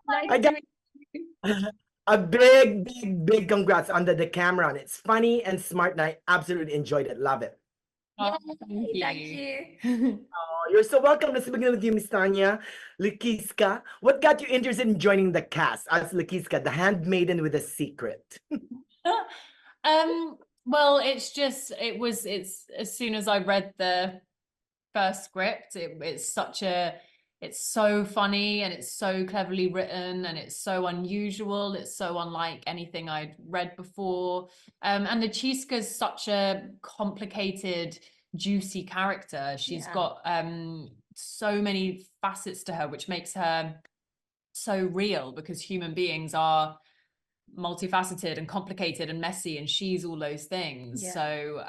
Nice I to got meet you. a big congrats on the Decameron. It's funny and smart, and I absolutely enjoyed it. Love it. Yay, Thank thank you. you. Oh, you're so welcome. Let's begin with you, Miss Tanya. Licisca, what got you interested in joining the cast as Licisca, the handmaiden with a secret? Well, it's as soon as I read the first script, it's so funny and it's so cleverly written and it's so unusual. It's so unlike anything I'd read before. And Licisca's such a complicated, juicy character. She's got so many facets to her, which makes her so real, because human beings are multifaceted and complicated and messy, and she's all those things. So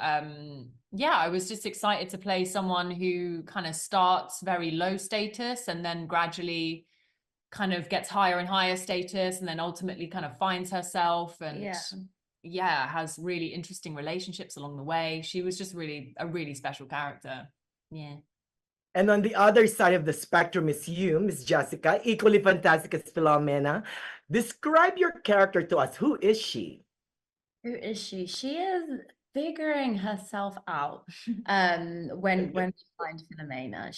yeah, I was just excited to play someone who kind of starts very low status and then gradually kind of gets higher and higher status, and then ultimately kind of finds herself and has really interesting relationships along the way. She was just really a really special character. And on the other side of the spectrum is you, Miss Jessica, equally fantastic as Filomena. Describe your character to us. Who is she? Who is she? She is figuring herself out. When we find Filomena,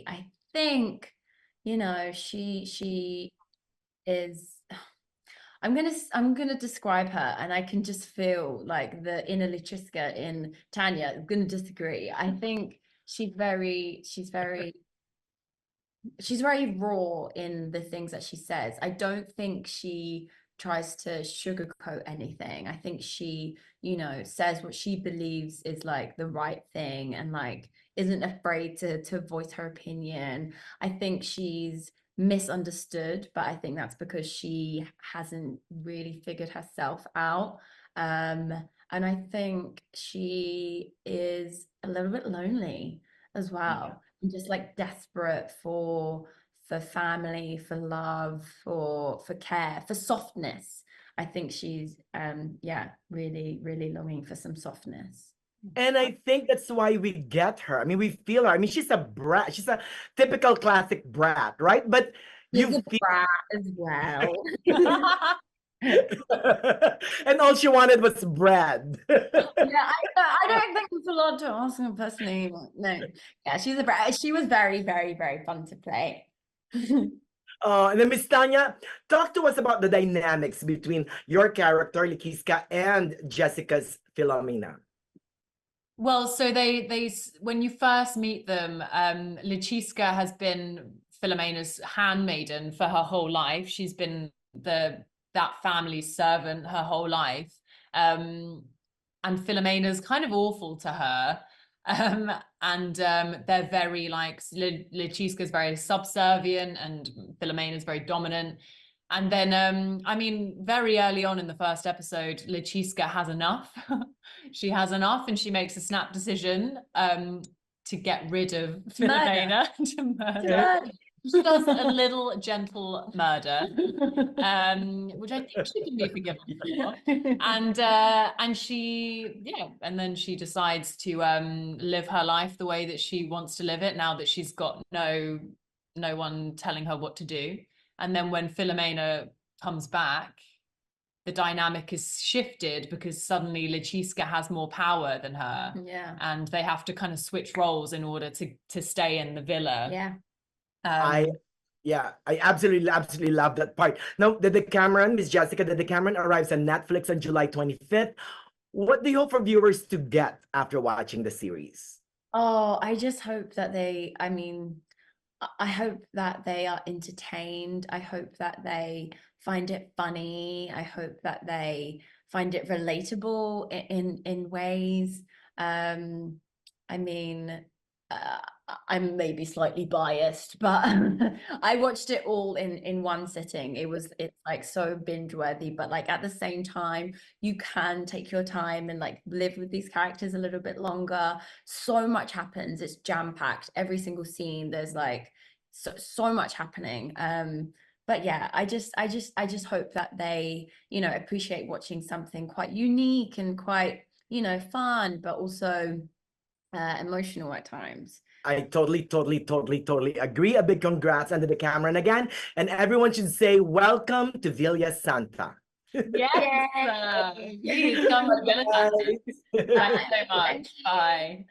I think, she is. I'm gonna describe her, and I can just feel like the inner Licisca in Tanya. I'm gonna disagree. I think she's very raw in the things that she says. I don't think she tries to sugarcoat anything. I think she, says what she believes is like the right thing, and like isn't afraid to voice her opinion. I think she's misunderstood, but I think that's because she hasn't really figured herself out. And I think she is a little bit lonely as well, and just like desperate for family, for love, for care, for softness. I think she's really longing for some softness. And I think that's why we get her. I mean, we feel her. I mean, she's a brat. She's a typical classic brat, right? But She's you a feel brat as well. and all she wanted was bread. I don't think it's a lot to ask her personally. No, yeah, she's a brat. She was very, very, very fun to play. And then Miss Tanya, talk to us about the dynamics between your character, Licisca, and Jessica's Filomena. Well, so they when you first meet them, Licisca has been Filomena's handmaiden for her whole life. She's been that family's servant her whole life. And Filomena's kind of awful to her. And they're very like, Licisca's very subservient and Filomena's very dominant. And then, I mean, very early on in the first episode, Licisca has enough. She has enough, and she makes a snap decision to get rid of Filomena, to murder. She does a little gentle murder, which I think she can be forgiven for. And she, and then she decides to live her life the way that she wants to live it, now that she's got no one telling her what to do. And then when Filomena comes back, the dynamic is shifted because suddenly Licisca has more power than her. And they have to kind of switch roles in order to stay in the villa. I absolutely love that part. Now, the Decameron, Miss Jessica, the Decameron arrives on Netflix on July 25th. What do you hope for viewers to get after watching the series? Oh, I just hope that I hope that they are entertained. I hope that they find it funny. I hope that they find it relatable in ways. I mean, I'm maybe slightly biased, but I watched it all in one sitting. It's like so binge worthy, but like at the same time, you can take your time and like live with these characters a little bit longer. So much happens. It's jam-packed. Every single scene, there's like so much happening. But yeah, I just hope that they, appreciate watching something quite unique and quite, fun, but also emotional at times. I totally agree. A big congrats on the Decameron again. And everyone should say welcome to Villa Santa. Yes, please come to Villa Santa. Thanks so much. Bye.